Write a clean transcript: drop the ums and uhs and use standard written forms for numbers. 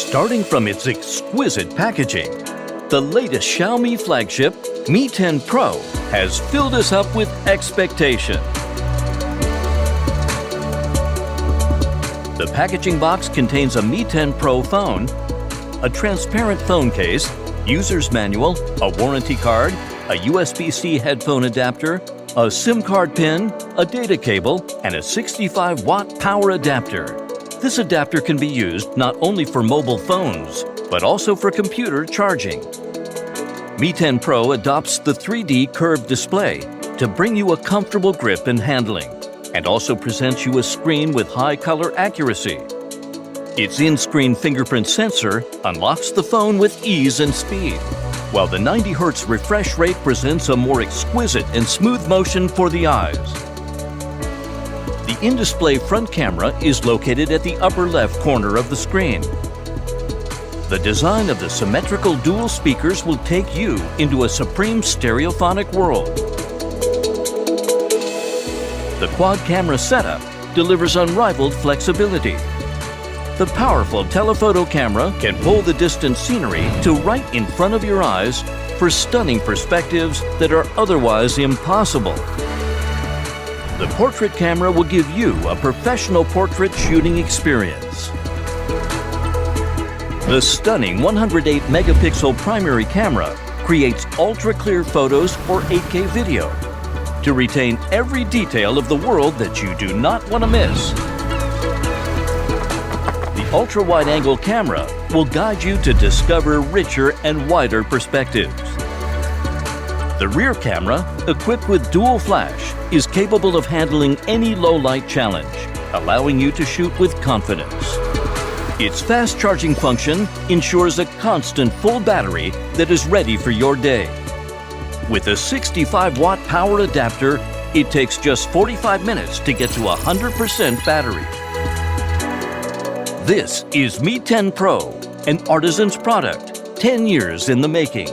Starting from its exquisite packaging, the latest Xiaomi flagship, Mi 10 Pro, has filled us up with expectation. The packaging box contains a Mi 10 Pro phone, a transparent phone case, user's manual, a warranty card, a USB-C headphone adapter, a SIM card pin, a data cable, and a 65-watt power adapter. This adapter can be used not only for mobile phones, but also for computer charging. Mi 10 Pro adopts the 3D curved display to bring you a comfortable grip and handling, and also presents you a screen with high color accuracy. Its in-screen fingerprint sensor unlocks the phone with ease and speed, while the 90 Hz refresh rate presents a more exquisite and smooth motion for the eyes. The in-display front camera is located at the upper left corner of the screen. The design of the symmetrical dual speakers will take you into a supreme stereophonic world. The quad camera setup delivers unrivaled flexibility. The powerful telephoto camera can pull the distant scenery to right in front of your eyes for stunning perspectives that are otherwise impossible. The portrait camera will give you a professional portrait shooting experience. The stunning 108-megapixel primary camera creates ultra-clear photos or 8K video to retain every detail of the world that you do not want to miss. The ultra-wide-angle camera will guide you to discover richer and wider perspectives. The rear camera, equipped with dual flash, is capable of handling any low-light challenge, allowing you to shoot with confidence. Its fast charging function ensures a constant full battery that is ready for your day. With a 65-watt power adapter, it takes just 45 minutes to get to 100% battery. This is Mi 10 Pro, an artisan's product, 10 years in the making.